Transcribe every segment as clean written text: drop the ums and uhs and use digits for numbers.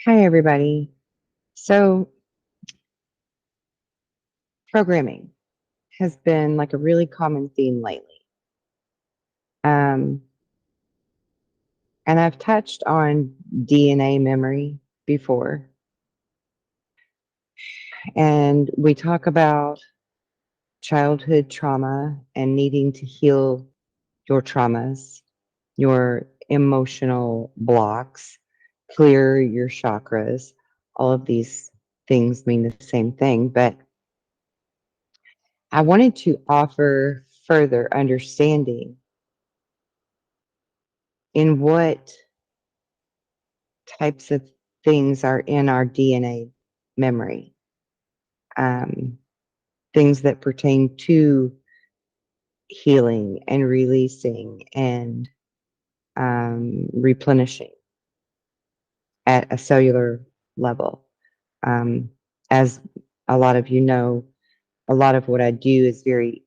Hi, everybody. So, programming has been like a really common theme lately. Um, and I've touched on DNA memory before. And we talk about childhood trauma and needing to heal your traumas, your emotional blocks, clear your chakras. All of these things mean the same thing, but I wanted to offer further understanding in what types of things are in our DNA memory, um, things that pertain to healing and releasing and replenishing at a cellular level. Um, as a lot of you know, a lot of what I do is very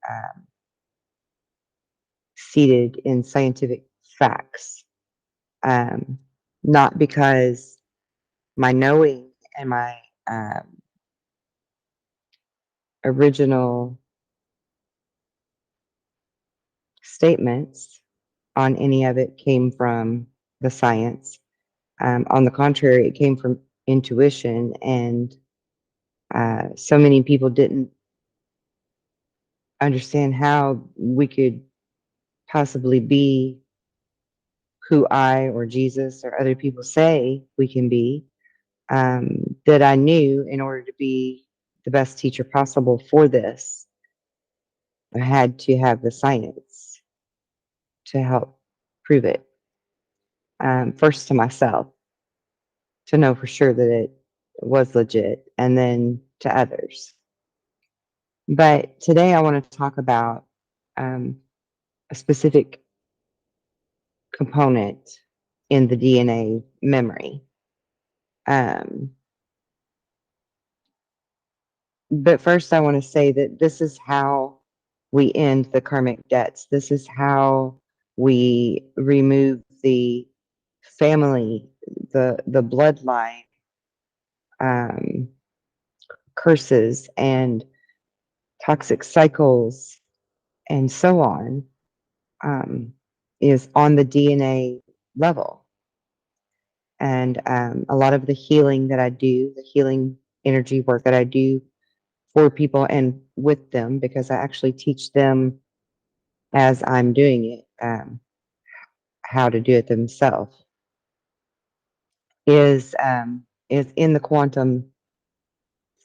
seated in scientific facts, um, not because my knowing and my um, original statements on any of it came from the science. On the contrary, it came from intuition, and so many people didn't understand how we could possibly be who I or Jesus or other people say we can be. That I knew in order to be the best teacher possible for this, I had to have the science to help prove it. First to myself, to know for sure that it was legit, and then to others. But today I want to talk about um, a specific component in the DNA memory. Um, but first, I want to say that this is how we end the karmic debts. This is how we remove the family, the bloodline um, curses and toxic cycles and so on, um, is on the DNA level. And a lot of the healing that I do, the healing energy work that I do for people and with them, because I actually teach them as I'm doing it, how to do it themselves, is in the quantum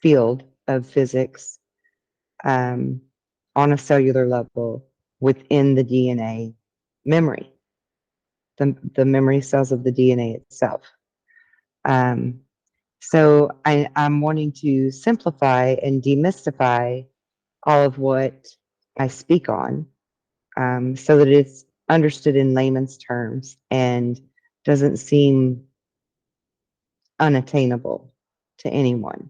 field of physics, um, on a cellular level within the DNA memory, the memory cells of the DNA itself. Um, so I'm wanting to simplify and demystify all of what I speak on, so that it's understood in layman's terms and doesn't seem unattainable to anyone.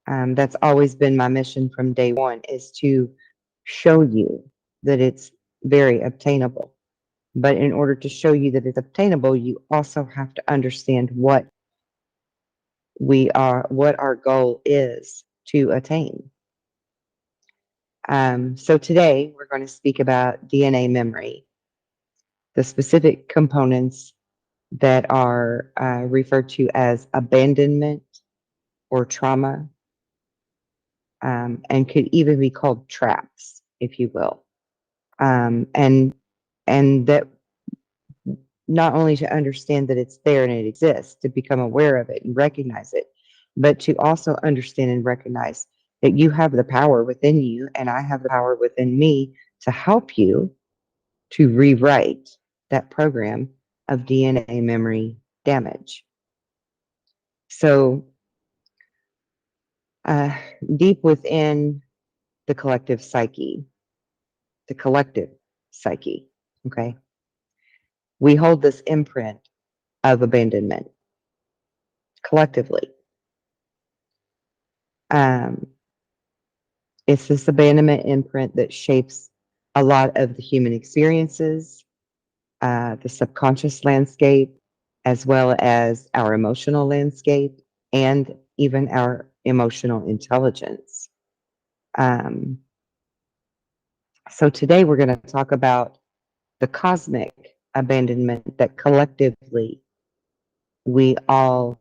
That's always been my mission from day one, is to show you that it's very obtainable. But in order to show you that it's obtainable, you also have to understand what our goal is to attain. So today we're going to speak about DNA memory, the specific components that are referred to as abandonment or trauma, and could even be called traps, if you will. And that not only to understand that it's there and it exists, to become aware of it and recognize it, but to also understand and recognize that you have the power within you and I have the power within me to help you to rewrite that program of DNA memory damage. So, uh, deep within the the collective psyche, okay, we hold this imprint of abandonment collectively. Um, it's this abandonment imprint that shapes a lot of the human experiences, the subconscious landscape, as well as our emotional landscape and even our emotional intelligence. Um, so today we're going to talk about the cosmic abandonment that collectively we all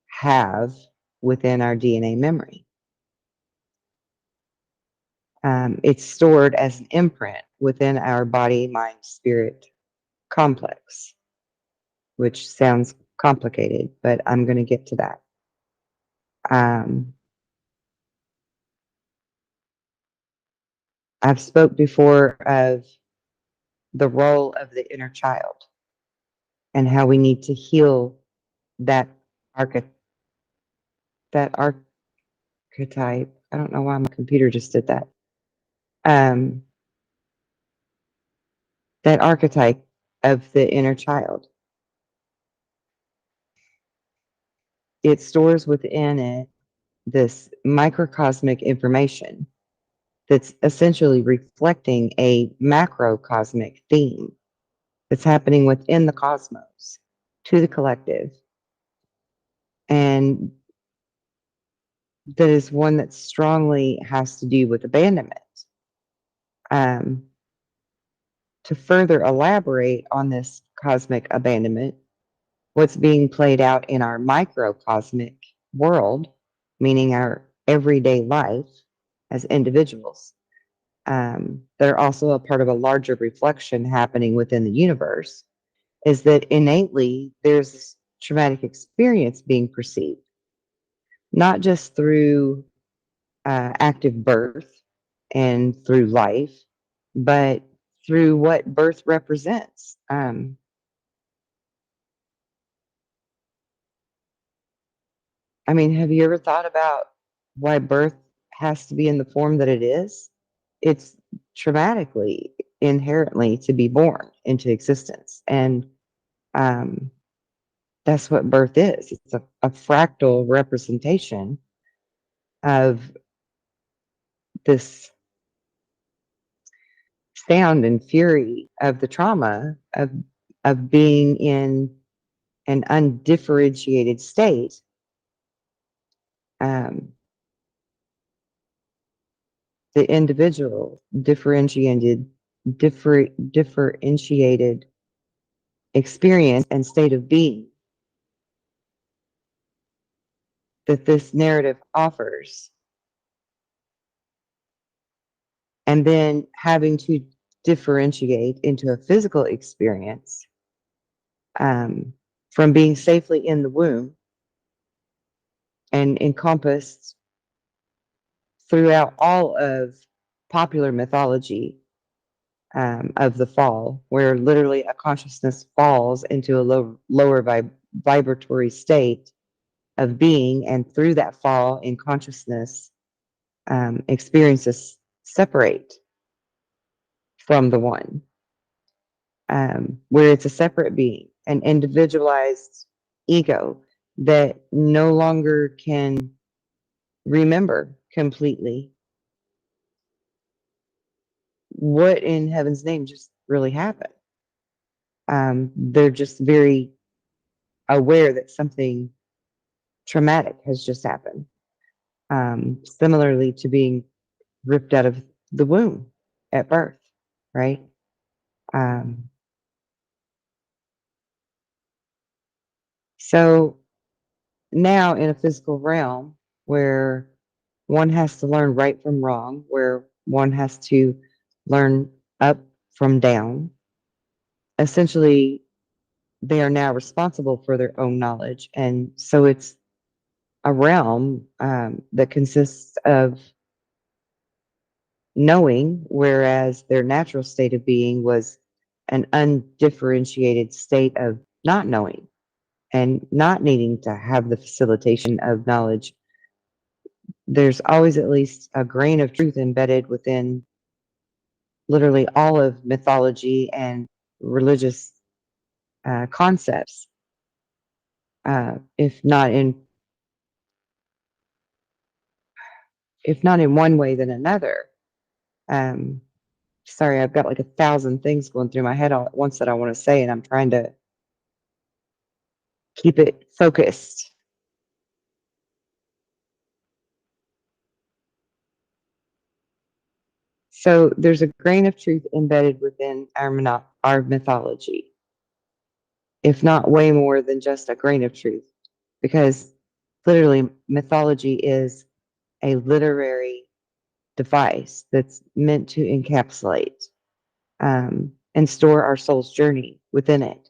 have within our DNA memory. It's stored as an imprint within our body, mind, spirit complex, which sounds complicated, but I'm going to get to that. Um, I've spoke before of the role of the inner child and how we need to heal that arche- that archetype. I don't know why my computer just did that. Um, that archetype of the inner child. It stores within it this microcosmic information that's essentially reflecting a macrocosmic theme that's happening within the cosmos to the collective. And that is one that strongly has to do with abandonment. Um, to further elaborate on this cosmic abandonment, what's being played out in our microcosmic world, meaning our everyday life as individuals, that are also a part of a larger reflection happening within the universe, is that innately there's this traumatic experience being perceived, not just through active birth and through life, but through what birth represents. I mean, have you ever thought about why birth has to be in the form that it is? It's traumatically, inherently to be born into existence. And um, that's what birth is. It's a fractal representation of this sound and fury of the trauma of being in an undifferentiated state. Um, the individual differentiated experience and state of being that this narrative offers, and then having to differentiate into a physical experience, from being safely in the womb and encompassed throughout all of popular mythology, of the fall, where literally a consciousness falls into a lower vibratory state of being, and through that fall in consciousness, experiences separate from the one, where it's a separate being, an individualized ego that no longer can remember completely what in heaven's name just really happened. They're just very aware that something traumatic has just happened. Similarly to being ripped out of the womb at birth, right? Um, so now in a physical realm where one has to learn right from wrong, where one has to learn up from down, essentially they are now responsible for their own knowledge. And so it's a realm, that consists of knowing, whereas their natural state of being was an undifferentiated state of not knowing and not needing to have the facilitation of knowledge. There's always at least a grain of truth embedded within literally all of mythology and religious concepts, if not in one way then another. Um, Sorry, I've got like 1,000 things going through my head all at once that I want to say, and I'm trying to keep it focused. So there's a grain of truth embedded within our mythology, if not way more than just a grain of truth, because literally mythology is a literary device that's meant to encapsulate and store our soul's journey within it,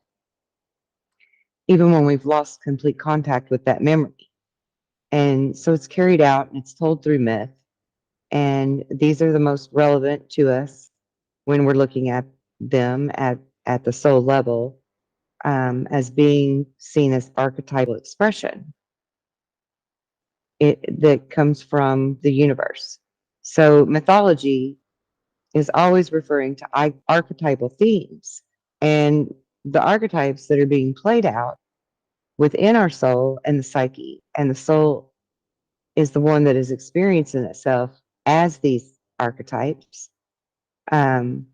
even when we've lost complete contact with that memory. And so it's carried out and it's told through myth. And these are the most relevant to us when we're looking at them at the soul level, as being seen as archetypal expression that comes from the universe. So mythology is always referring to archetypal themes, and the archetypes that are being played out within our soul and the psyche. And the soul is the one that is experiencing itself as these archetypes. Um,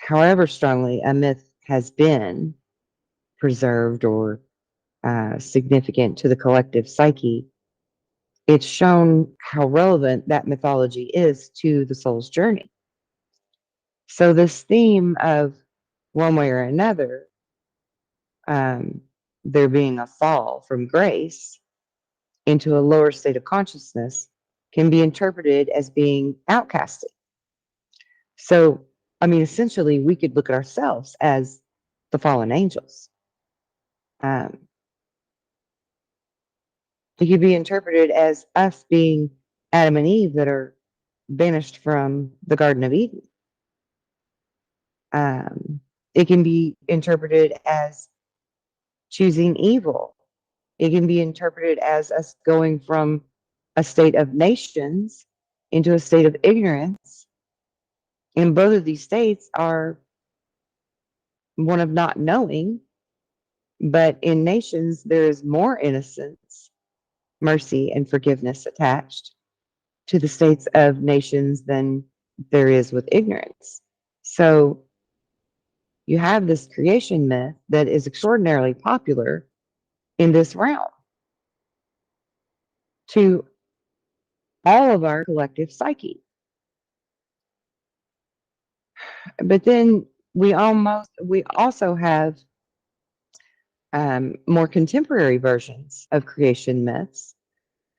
However strongly a myth has been preserved or significant to the collective psyche, it's shown how relevant that mythology is to the soul's journey. So, this theme of one way or another, um, there being a fall from grace into a lower state of consciousness, can be interpreted as being outcasted. So, I mean, essentially, we could look at ourselves as the fallen angels. Um, it could be interpreted as us being Adam and Eve that are banished from the Garden of Eden. Um, it can be interpreted as choosing evil. It can be interpreted as us going from a state of nations into a state of ignorance. And both of these states are one of not knowing, but in nations, there is more innocence, mercy, and forgiveness attached to the states of nations than there is with ignorance. So you have this creation myth that is extraordinarily popular in this realm to all of our collective psyche. But then we also have more contemporary versions of creation myths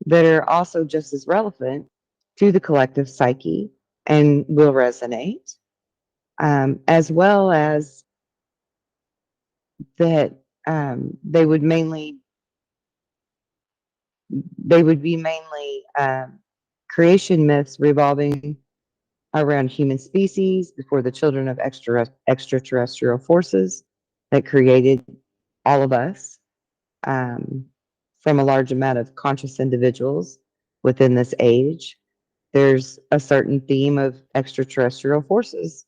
that are also just as relevant to the collective psyche and will resonate, as well as that they would be mainly creation myths revolving around human species before the children of extraterrestrial forces that created all of us, um, from a large amount of conscious individuals within this age. There's a certain theme of extraterrestrial forces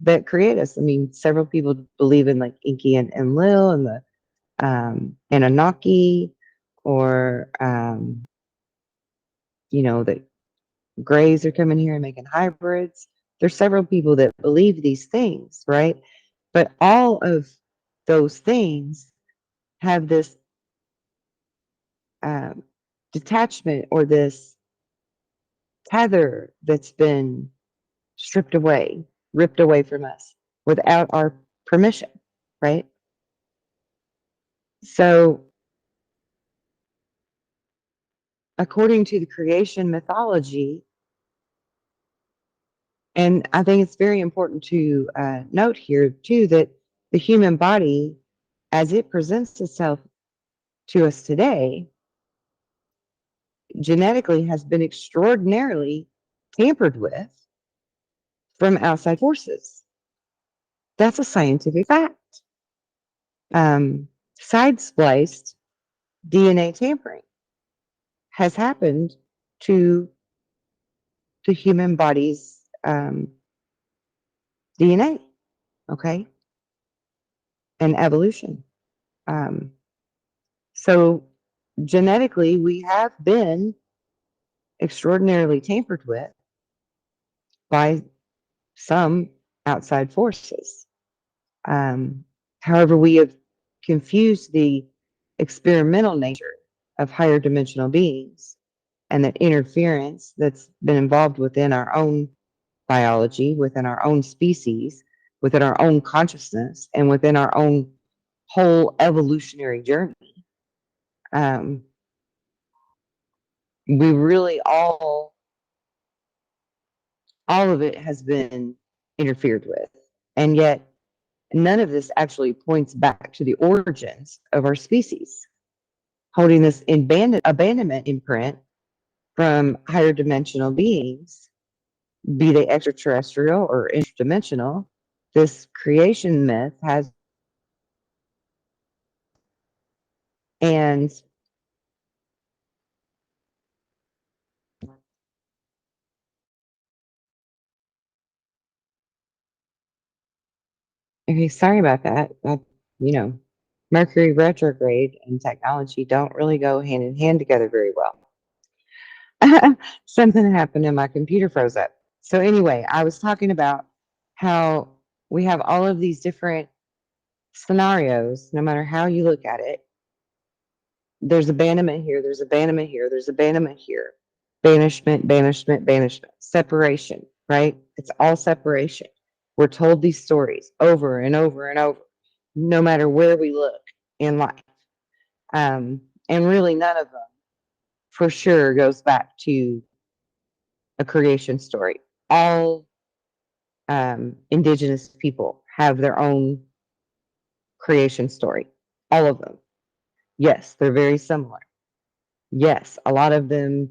that create us. I mean, several people believe in like Inky and Lil and the Anunnaki, or that grays are coming here and making hybrids. There's several people that believe these things, right? But all of those things have this um, detachment or this tether that's been stripped away, ripped away from us without our permission, right? So, according to the creation mythology, and I think it's very important to note here too that the human body, as it presents itself to us today, genetically has been extraordinarily tampered with from outside forces. That's a scientific fact. Side spliced DNA tampering has happened to the human body's DNA, okay, and evolution. Um, so genetically, we have been extraordinarily tampered with by some outside forces. Um, However, we have confused the experimental nature of higher dimensional beings and that interference that's been involved within our own biology, within our own species, within our own consciousness, and within our own whole evolutionary journey. Um, we really all of it has been interfered with. And yet, none of this actually points back to the origins of our species, holding this abandonment imprint from higher dimensional beings, be they extraterrestrial or interdimensional. This creation myth has, and okay, sorry about that. You know, Mercury retrograde and technology don't really go hand in hand together very well. Something happened and my computer froze up. So anyway, I was talking about how we have all of these different scenarios, no matter how you look at it. There's abandonment here, there's abandonment here, there's abandonment here. Banishment, banishment, banishment, separation, right? It's all separation. We're told these stories over and over and over, no matter where we look in life. And really, none of them for sure goes back to a creation story. All indigenous people have their own creation story, all of them. Yes, they're very similar. Yes, a lot of them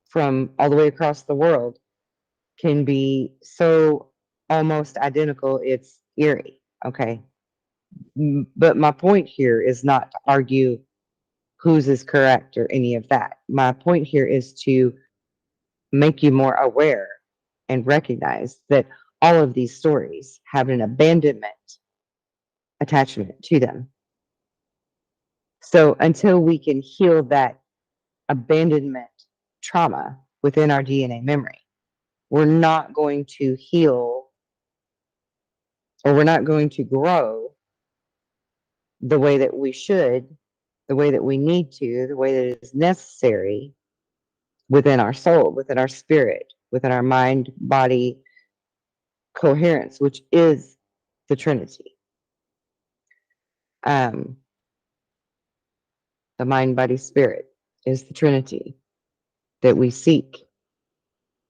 from all the way across the world can be so almost identical, it's eerie. Okay. But my point here is not to argue whose is correct or any of that. My point here is to make you more aware and recognize that all of these stories have an abandonment attachment to them. So until we can heal that abandonment trauma within our DNA memory, we're not going to heal or we're not going to grow the way that we should, the way that we need to, the way that is necessary within our soul, within our spirit, within our mind body coherence, which is the Trinity. Um, the mind body spirit is the Trinity that we seek.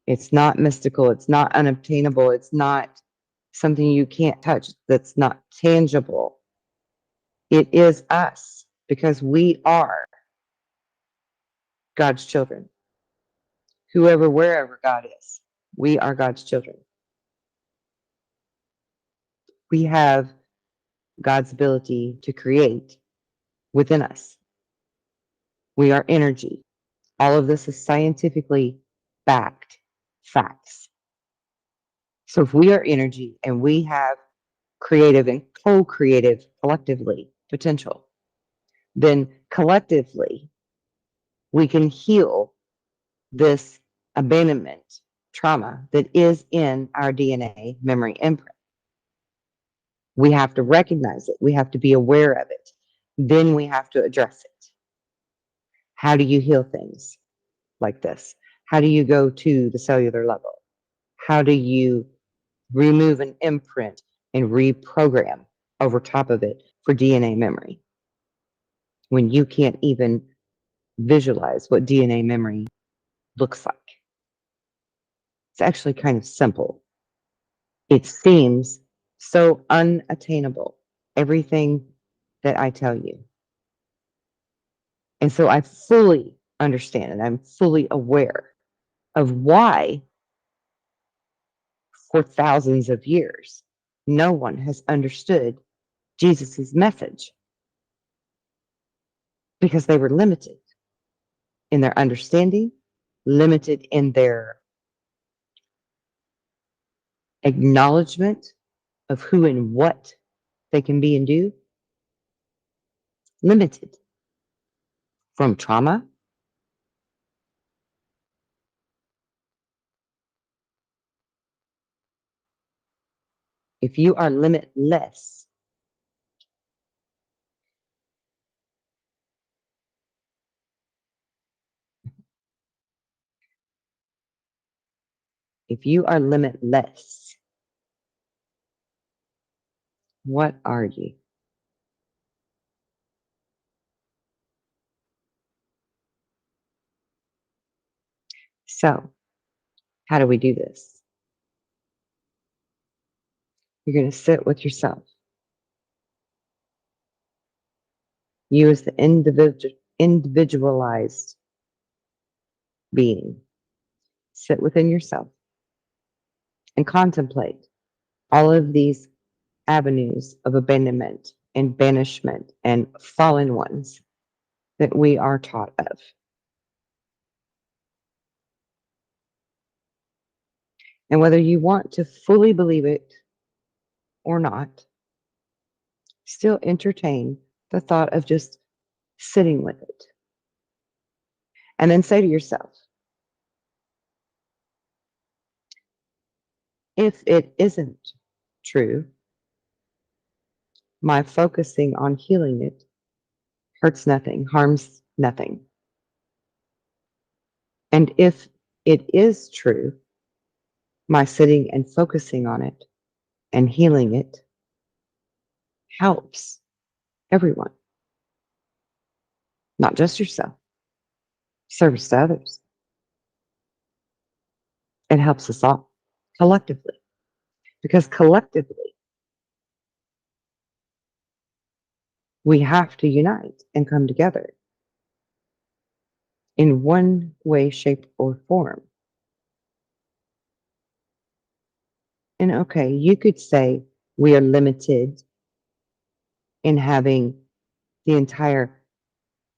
It's not mystical, it's not unobtainable, it's not something you can't touch, that's not tangible. It is us because we are God's children. Whoever, wherever God is, we are God's children. We have God's ability to create within us. We are energy. All of this is scientifically backed facts. So if we are energy and we have creative and co-creative collectively potential, then collectively we can heal this abandonment trauma that is in our DNA memory imprint. We have to recognize it. We have to be aware of it. Then we have to address it. How do you heal things like this? How do you go to the cellular level? How do you remove an imprint and reprogram over top of it for DNA memory when you can't even visualize what DNA memory looks like? It's actually kind of simple. It seems so unattainable, everything that I tell you. And so I fully understand and I'm fully aware of why, for thousands of years, no one has understood Jesus's message because they were limited in their understanding, limited in their acknowledgement of who and what they can be and do, limited from trauma. If you are limitless, If you are limitless, what are you? So, how do we do this? You're going to sit with yourself. You as the individualized being. Sit within yourself and contemplate all of these avenues of abandonment and banishment and fallen ones that we are taught of. And whether you want to fully believe it or not, still entertain the thought of just sitting with it. And then say to yourself, if it isn't true, my focusing on healing it hurts nothing, harms nothing. And if it is true, my sitting and focusing on it and healing it helps everyone, not just yourself, service to others. It helps us all collectively, because collectively we have to unite and come together in one way, shape, or form. And okay, you could say we are limited in having the entire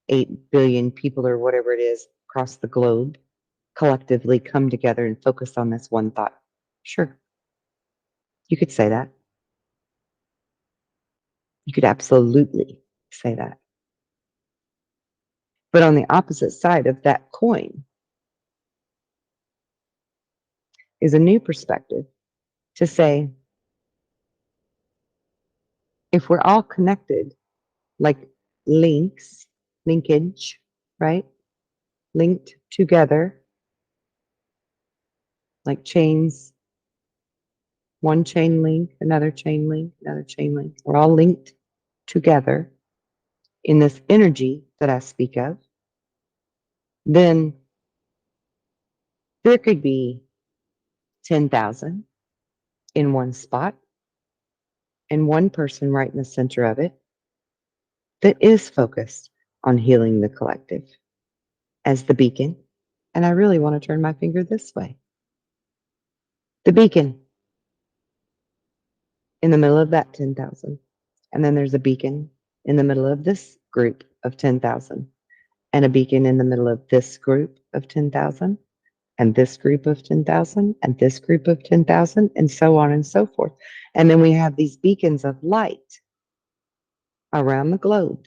8 billion people or whatever it is across the globe collectively come together and focus on this one thought. Sure, you could say that. You could absolutely say that. But on the opposite side of that coin is a new perspective to say, if we're all connected, like links, linkage, right? Linked together, like chains, one chain link, another chain link, another chain link. We're all linked together in this energy that I speak of. Then there could be 10,000 in one spot and one person right in the center of it that is focused on healing the collective as the beacon. And I really want to turn my finger this way. The beacon in the middle of that 10,000. And then there's a beacon in the middle of this group of 10,000, and a beacon in the middle of this group of 10,000, and this group of 10,000, and this group of 10,000, and so on and so forth. And then we have these beacons of light around the globe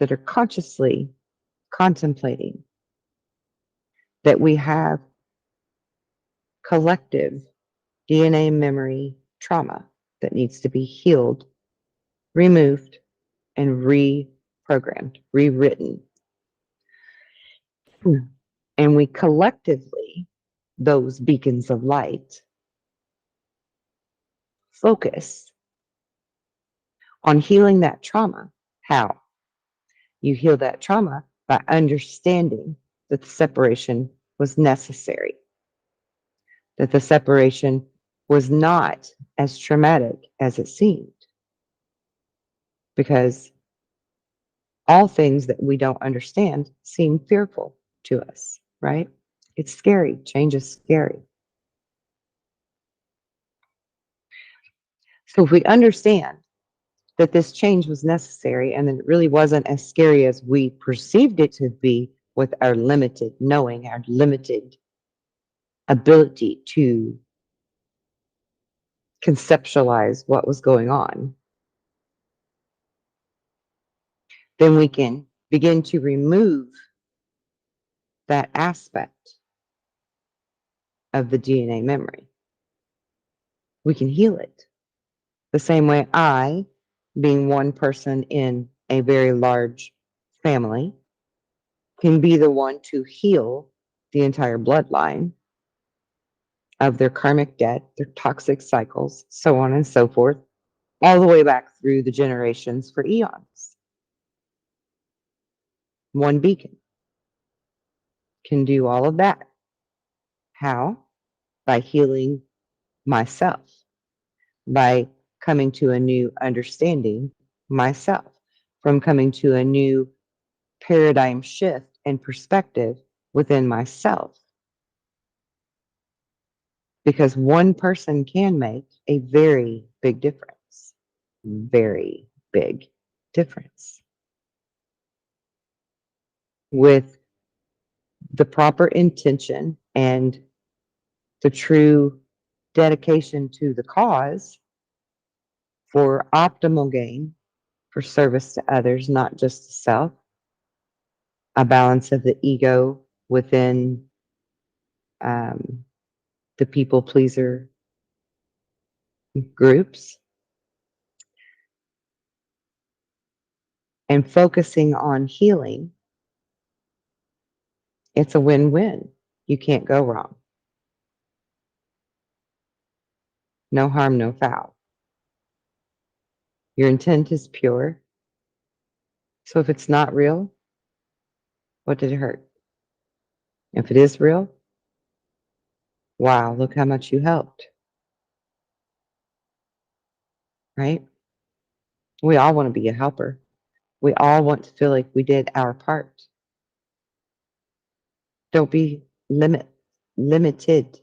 that are consciously contemplating that we have collective DNA memory trauma that needs to be healed, removed, and reprogrammed, rewritten. And we collectively, those beacons of light, focus on healing that trauma. How? You heal that trauma by understanding that the separation was necessary, that the separation was not as traumatic as it seemed. Because all things that we don't understand seem fearful to us, right? It's scary. Change is scary. So if we understand that this change was necessary and that it really wasn't as scary as we perceived it to be with our limited knowing, our limited ability to conceptualize what was going on, then we can begin to remove that aspect of the DNA memory. We can heal it. The same way I, being one person in a very large family, can be the one to heal the entire bloodline of their karmic debt, their toxic cycles, so on and so forth, all the way back through the generations for eons. One beacon can do all of that. How? By healing myself, by coming to a new understanding myself, from coming to a new paradigm shift and perspective within myself. Because one person can make a very big difference. Very big difference. With the proper intention and the true dedication to the cause for optimal gain, for service to others, not just to self, a balance of the ego within um, the people pleaser groups, and focusing on healing, it's a win-win. You can't go wrong. No harm, no foul. Your intent is pure. So if it's not real, what did it hurt? If it is real, wow, look how much you helped, right? We all want to be a helper. We all want to feel like we did our part. Don't be limited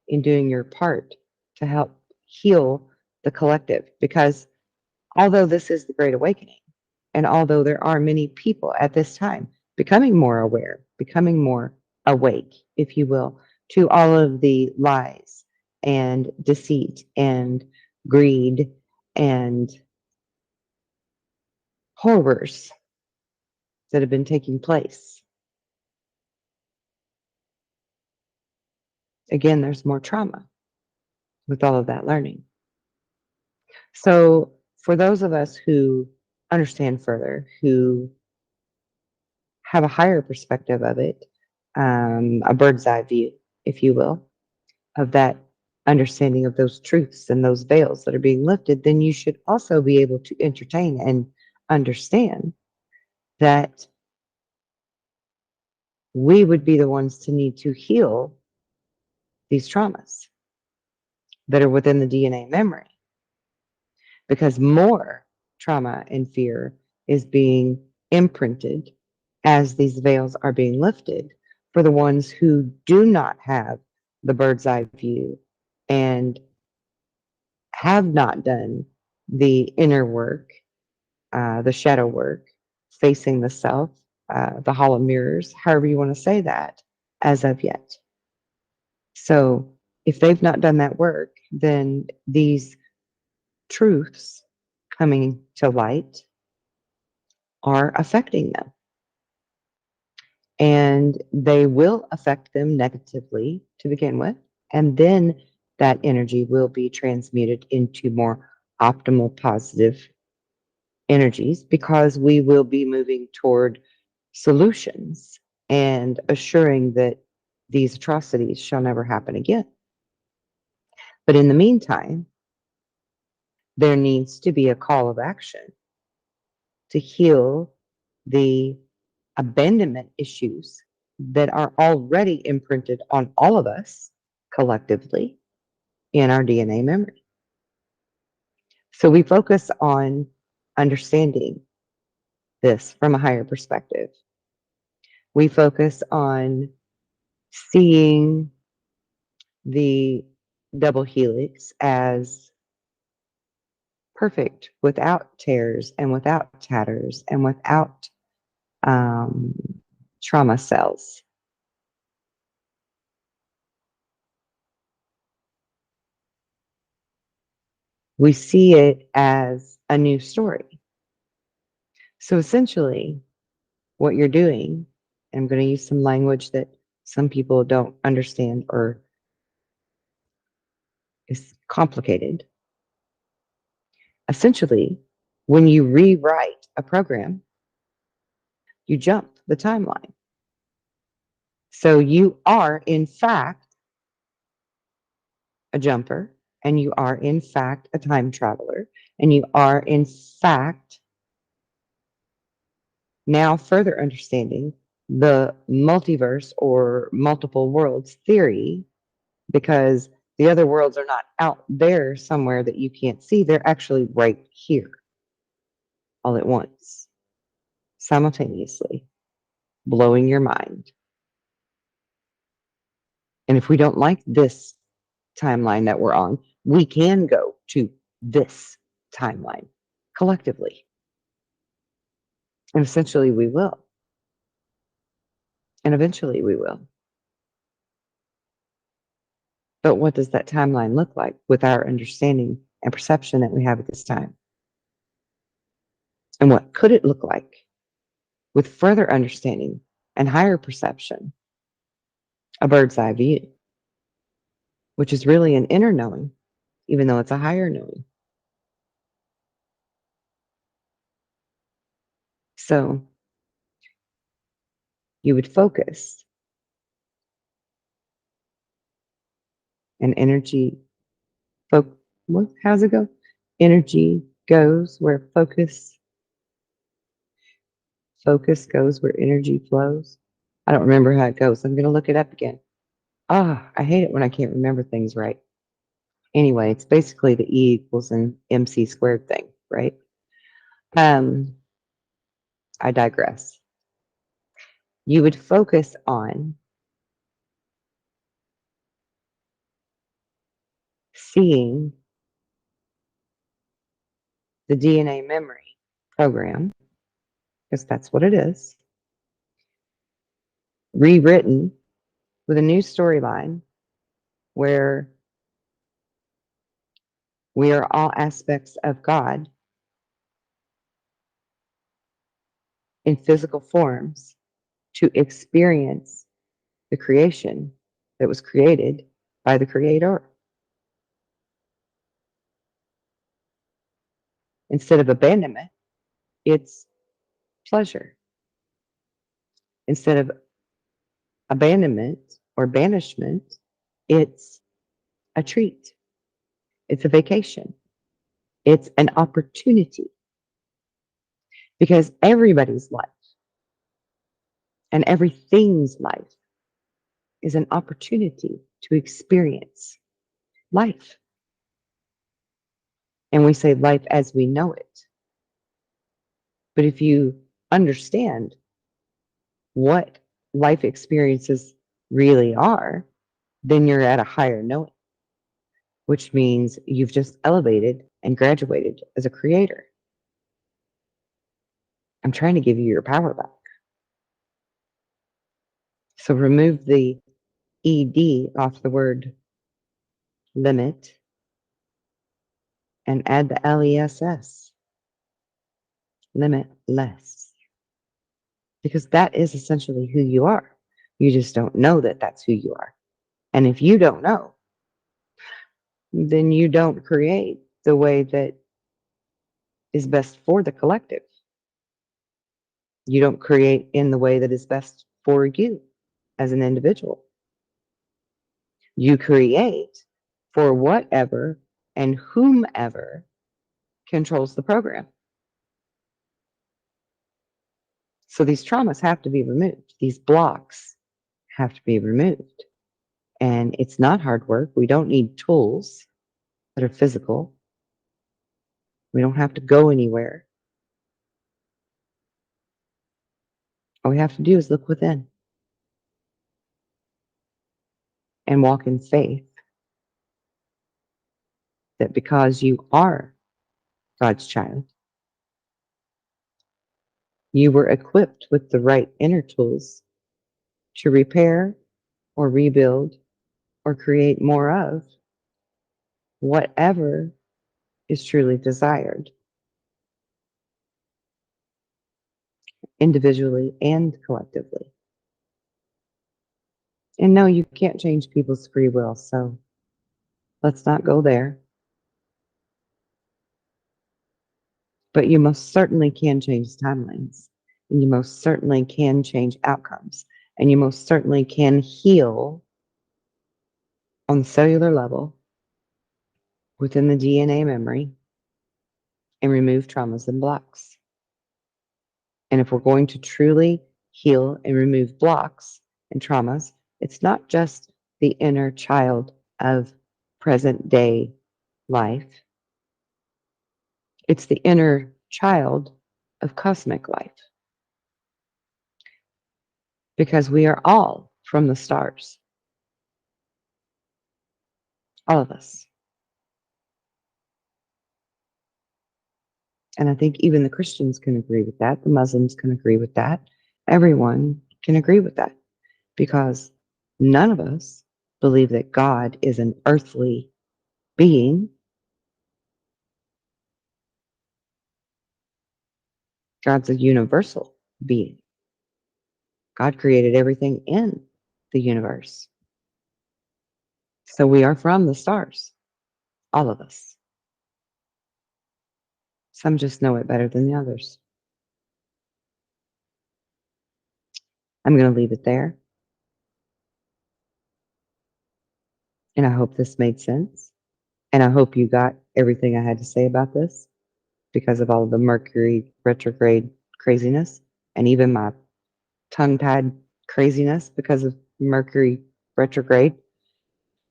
in doing your part to help heal the collective. Because although this is the Great Awakening, and although there are many people at this time becoming more aware, becoming more awake, if you will, to all of the lies and deceit and greed and horrors that have been taking place. Again, there's more trauma with all of that learning. So, for those of us who understand further, who have a higher perspective of it, a bird's eye view, if you will, of that understanding of those truths and those veils that are being lifted, then you should also be able to entertain and understand that we would be the ones to need to heal these traumas that are within the DNA memory, because more trauma and fear is being imprinted as these veils are being lifted for the ones who do not have the bird's eye view and have not done the inner work, the shadow work, facing the self, the hollow mirrors, however you want to say that, as of yet. So if they've not done that work, then these truths coming to light are affecting them. And they will affect them negatively to begin with. And then that energy will be transmuted into more optimal, positive energies, because we will be moving toward solutions and assuring that these atrocities shall never happen again. But in the meantime, there needs to be a call of action to heal the abandonment issues that are already imprinted on all of us collectively in our DNA memory. So we focus on understanding this from a higher perspective. We focus on seeing the double helix as perfect, without tears and without tatters and without um, trauma cells. We see it as a new story. So essentially, what you're doing, and I'm going to use some language that some people don't understand or is complicated. Essentially, when you rewrite a program, you jump the timeline. So you are, in fact, a jumper, and you are, in fact, a time traveler, and you are, in fact, now further understanding the multiverse or multiple worlds theory, because the other worlds are not out there somewhere that you can't see. They're actually right here all at once, simultaneously, blowing your mind. And if we don't like this timeline that we're on, we can go to this timeline collectively. And essentially, we will. And eventually, we will. But what does that timeline look like with our understanding and perception that we have at this time? And what could it look like with further understanding and higher perception? A bird's eye view, which is really an inner knowing, even though it's a higher knowing. So you would focus and energy. How's it go? Energy goes where focus goes where energy flows. I don't remember how it goes. I'm going to look it up again. I hate it when I can't remember things right. Anyway, it's basically the E equals an MC squared thing, right? Um, I digress. You would focus on seeing the DNA memory program, because that's what it is, rewritten with a new storyline where we are all aspects of God in physical forms to experience the creation that was created by the Creator. Instead of abandonment, it's pleasure. Instead of abandonment or banishment, it's a treat. It's a vacation. It's an opportunity, because everybody's life and everything's life is an opportunity to experience life. And we say life as we know it. But if you understand what life experiences really are, then you're at a higher knowing, which means you've just elevated and graduated as a creator. I'm trying to give you your power back. So remove the ED off the word limit and add the LESS, limitless, because that is essentially who you are. You just don't know that that's who you are. And if you don't know, then you don't create the way that is best for the collective. You don't create in the way that is best for you as an individual. You create for whatever and whomever controls the program. So these traumas have to be removed. These blocks have to be removed. And it's not hard work. We don't need tools that are physical. We don't have to go anywhere. All we have to do is look within and walk in faith that because you are God's child, you were equipped with the right inner tools to repair or rebuild or create more of whatever is truly desired, individually and collectively. And no, you can't change people's free will, so let's not go there. But you most certainly can change timelines, and you most certainly can change outcomes. And you most certainly can heal on the cellular level within the DNA memory and remove traumas and blocks. And if we're going to truly heal and remove blocks and traumas, it's not just the inner child of present day life, it's the inner child of cosmic life. Because we are all from the stars, all of us. And I think even the Christians can agree with that. The Muslims can agree with that. Everyone can agree with that because none of us believe that God is an earthly being. God's a universal being. God created everything in the universe. So we are from the stars, all of us. Some just know it better than the others. I'm going to leave it there. And I hope this made sense. And I hope you got everything I had to say about this because of all the Mercury retrograde craziness and even my tongue tied craziness because of Mercury retrograde.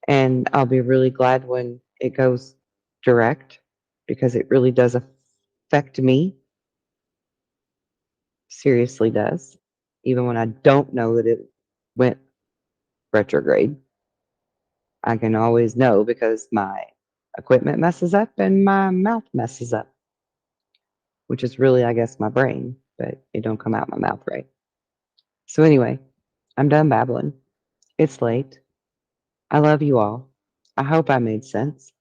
And I'll be really glad when it goes direct because it really does affect me. Seriously does. Even when I don't know that it went retrograde, I can always know because my equipment messes up and my mouth messes up, which is really, I guess, my brain, but it don't come out my mouth right. So anyway, I'm done babbling. It's late. I love you all. I hope I made sense.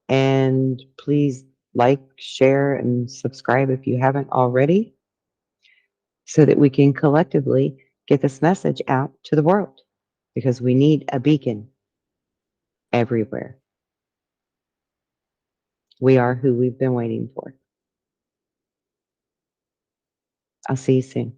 And please like, share, and subscribe if you haven't already so that we can collectively get this message out to the world because we need a beacon everywhere. We are who we've been waiting for. I'll see you soon.